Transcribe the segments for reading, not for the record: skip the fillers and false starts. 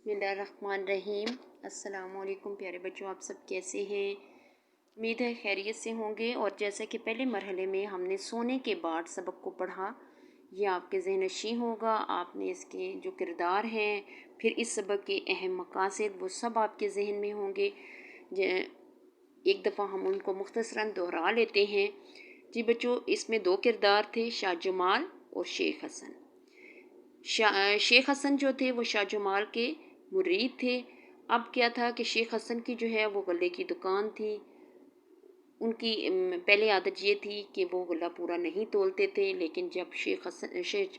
बिस्मिल्लाहिर्रहमानिर्रहीम। अस्सलाम वालेकुम प्यारे बच्चों, आप सब कैसे हैं? उम्मीद है खैरियत से होंगे। और जैसे कि पहले मरहले में हमने सोने के बाद सबक को पढ़ा, ये आपके ज़हन नशी होगा। आपने इसके जो किरदार हैं, फिर इस सबक के अहम मकासद, वो सब आपके जहन में होंगे। एक दफ़ा हम उनको मुख्तसरन दोहरा लेते हैं। जी बच्चों, इसमें दो किरदार थे, शाह जमाल और शेख हसन। शेख हसन जो थे वो शाह जमाल के मुरीद थे। अब क्या था कि शेख हसन की जो है वो गले की दुकान थी। उनकी पहले आदत ये थी कि वो गला पूरा नहीं तोलते थे, लेकिन जब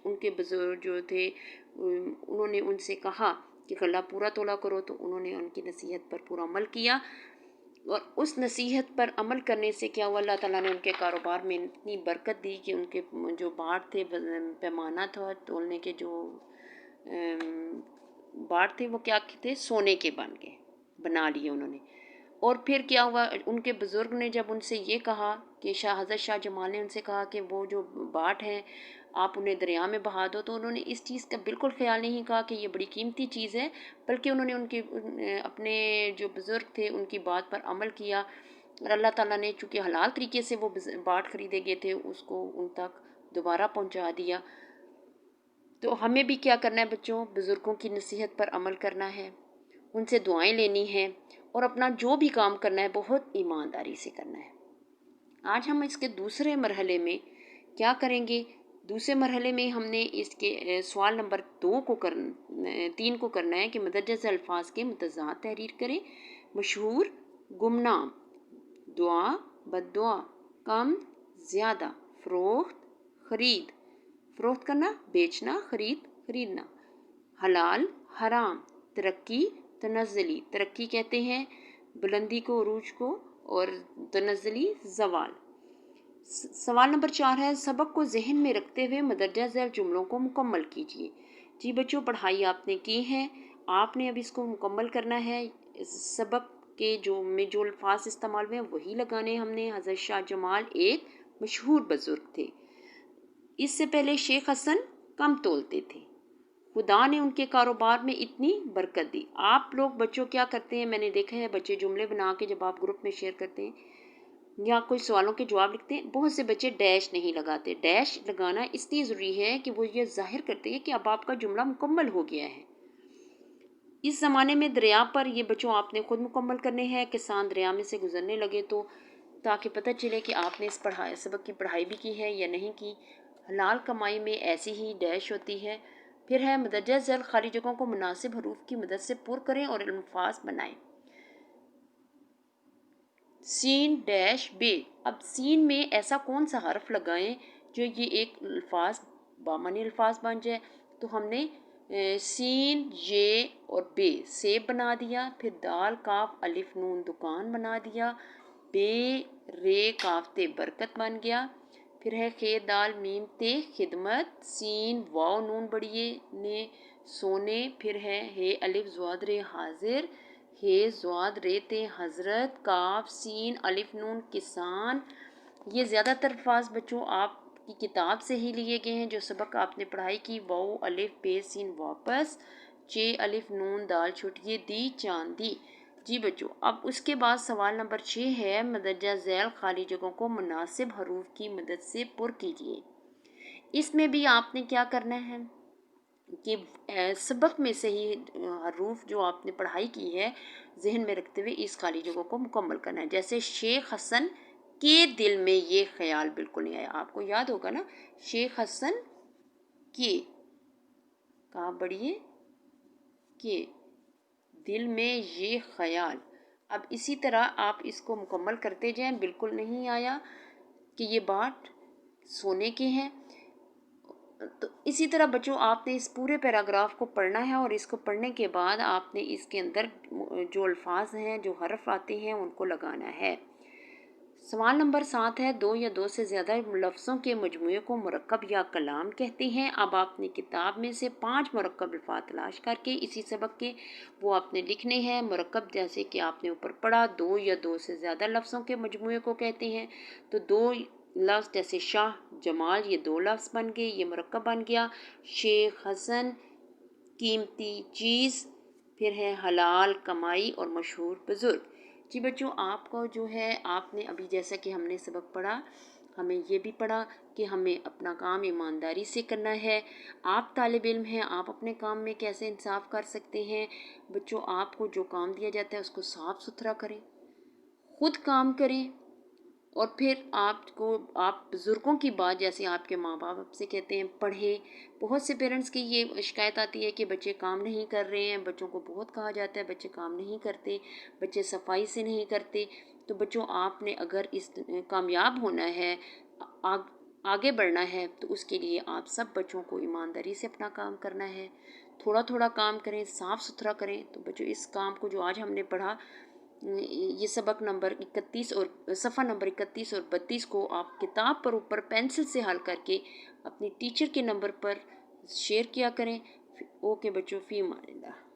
उनके बुजुर्ग जो थे उन्होंने उनसे कहा कि गला पूरा तोला करो, तो उन्होंने उनकी नसीहत पर पूरा अमल किया। और उस नसीहत पर अमल करने से क्या हुआ, अल्लाह ताला ने उनके कारोबार में इतनी बरकत दी कि उनके जो बाट थे, पैमाना था तोलने के, जो बाट थे वो क्या थे, सोने के बना लिए उन्होंने। और फिर क्या हुआ, उनके बुज़ुर्ग ने जब उनसे ये कहा कि हज़रत शाह जमाल ने उनसे कहा कि वो जो बाट हैं आप उन्हें दरिया में बहा दो, तो उन्होंने इस चीज़ का बिल्कुल ख्याल नहीं कहा कि ये बड़ी कीमती चीज़ है, बल्कि उन्होंने अपने जो बुज़ुर्ग थे उनकी बात पर अमल किया। और अल्लाह ताला ने चूँकि हलाल तरीके से वो बाट ख़रीदे गए थे, उसको उन तक दोबारा पहुँचा दिया। तो हमें भी क्या करना है बच्चों, बुज़ुर्गों की नसीहत पर अमल करना है, उनसे दुआएं लेनी हैं, और अपना जो भी काम करना है बहुत ईमानदारी से करना है। आज हम इसके दूसरे मरहले में क्या करेंगे। दूसरे मरहले में हमने इसके सवाल नंबर 3 को करना है कि मदरज अल्फाज के मुतज़ाद तहरीर करें। मशहूर, गुमनाम, दुआ, बद्दुआ, कम, ज़्यादा, फ़रोख्त, ख़रीद, फ़रोख्त करना, बेचना, खरीदना, हलाल, हराम, तरक्की, तनज़्ज़ुली, तरक्की कहते हैं बुलंदी को, उरूज को, और तनज़्ज़ुली ज़वाल। सवाल नंबर 4 है, सबक को जहन में रखते हुए मदरजा ज़ैल जुमलों को मुकम्मल कीजिए। जी बच्चों, पढ़ाई आपने की है, आपने अब इसको मुकम्मल करना है। सबक के जो अल्फाज इस्तेमाल हुए वही लगाने हमने। हज़रत शाह जमाल एक मशहूर बुज़ुर्ग थे। इससे पहले शेख हसन कम तोलते थे। खुदा ने उनके कारोबार में इतनी बरकत दी। आप लोग बच्चों क्या करते हैं, मैंने देखा है बच्चे जुमले बना के जब आप ग्रुप में शेयर करते हैं या कोई सवालों के जवाब लिखते हैं, बहुत से बच्चे डैश नहीं लगाते। डैश लगाना इसलिए ज़रूरी है कि वो ये जाहिर करते हैं कि अब आपका जुमला मुकम्मल हो गया है। इस ज़माने में दरिया पर ये बच्चों आपने खुद मुकम्मल करने हैं। किसान दरिया में से गुजरने लगे तो ताकि पता चले कि आपने इस सबक की पढ़ाई भी की है या नहीं की। हलाल कमाई में ऐसी ही डैश होती है। फिर है मदरजा ज़ैल खाली जगहों को मुनासिब हरूफ की मदद से पुर करें और अल्फाज बनाएं। सीन डैश बे। अब सीन में ऐसा कौन सा हर्फ लगाएं जो ये एक अल्फाज बामानी अल्फाज बन जाए। तो हमने सीन, ये और बे सेब बना दिया। फिर दाल, काफ, अलिफ, नून दुकान बना दिया। बे, रे, काफ, ते बरकत बन गया। फिर है खे, दाल, मीम, ते खिदमत। सीन, वाव, नून बड़िए ने सोने। फिर है हे, अलिफ, ज़्वाद, रे हाजिर। हे, ज़्वाद, रे, ते हज़रत। काफ, सीन, अलिफ, नून किसान। ये ज़्यादातर अल्फाज बच्चों आपकी किताब से ही लिए गए हैं, जो सबक आपने पढ़ाई की। वाव, अलिफ, बे, सीन वापस। चे, अलिफ, नून, दाल छुटिए, दी चांदी। जी बच्चों, अब उसके बाद सवाल नंबर 6 है, मदरजा ज़ैल खाली जगहों को मुनासिब हरूफ की मदद से पुर कीजिए। इसमें भी आपने क्या करना है कि सबक में से ही हरूफ जो आपने पढ़ाई की है जहन में रखते हुए इस खाली जगह को मुकम्मल करना है। जैसे शेख हसन के दिल में ये ख्याल बिल्कुल नहीं आया। आपको याद होगा ना, शेख हसन के, कहाँ बढ़िए, के दिल में ये ख्याल। अब इसी तरह आप इसको मुकम्मल करते जाएं। बिल्कुल नहीं आया कि ये बाट सोने के हैं। तो इसी तरह बच्चों आपने इस पूरे पैराग्राफ को पढ़ना है, और इसको पढ़ने के बाद आपने इसके अंदर जो अल्फाज हैं, जो हर्फ आते हैं, उनको लगाना है। सवाल नंबर 7 है, 2 या 2 से ज़्यादा लफ्ज़ों के मजमूए को मुरक्कब या कलाम कहते हैं। अब आपने किताब में से 5 मुरक्कब अल्फाज तलाश करके इसी सबक के वो आपने लिखने हैं। मुरक्कब जैसे कि आपने ऊपर पढ़ा, 2 या 2 से ज़्यादा लफ्ज़ों के मजमूए को कहते हैं। तो 2 लफ्ज़ जैसे शाह, जमाल, ये 2 लफ्ज़ बन गए, ये मुरक्कब बन गया। शेख, हसन, कीमती चीज़, پھر ہے حلال کمائی اور مشہور بزرگ۔ جی بچوں، آپ کو جو ہے، آپ نے ابھی جیسا کہ ہم نے سبق پڑھا، ہمیں یہ بھی پڑھا کہ ہمیں اپنا کام ایمانداری سے کرنا ہے۔ آپ طالب علم ہیں، آپ اپنے کام میں کیسے انصاف کر سکتے ہیں؟ بچوں، آپ کو جو کام دیا جاتا ہے اس کو صاف ستھرا کریں، خود کام کریں، اور پھر آپ بزرگوں کی بات، جیسے آپ کے ماں باپ آپ سے کہتے ہیں پڑھیں۔ بہت سے پیرنٹس کی یہ شکایت آتی ہے کہ بچے کام نہیں کر رہے ہیں، بچوں کو بہت کہا جاتا ہے بچے کام نہیں کرتے، بچے صفائی سے نہیں کرتے۔ تو بچوں، آپ نے اگر اس کامیاب ہونا ہے، آگے بڑھنا ہے، تو اس کے لیے آپ سب بچوں کو ایمانداری سے اپنا کام کرنا ہے، تھوڑا تھوڑا کام کریں، صاف ستھرا کریں۔ تو بچوں، اس کام کو جو آج ہم نے پڑھا، یہ سبق نمبر 31 اور صفحہ نمبر 31 اور 32 کو آپ کتاب پر اوپر پینسل سے حل کر کے اپنی ٹیچر کے نمبر پر شیئر کیا کریں۔ اوکے بچوں، فی امان اللہ۔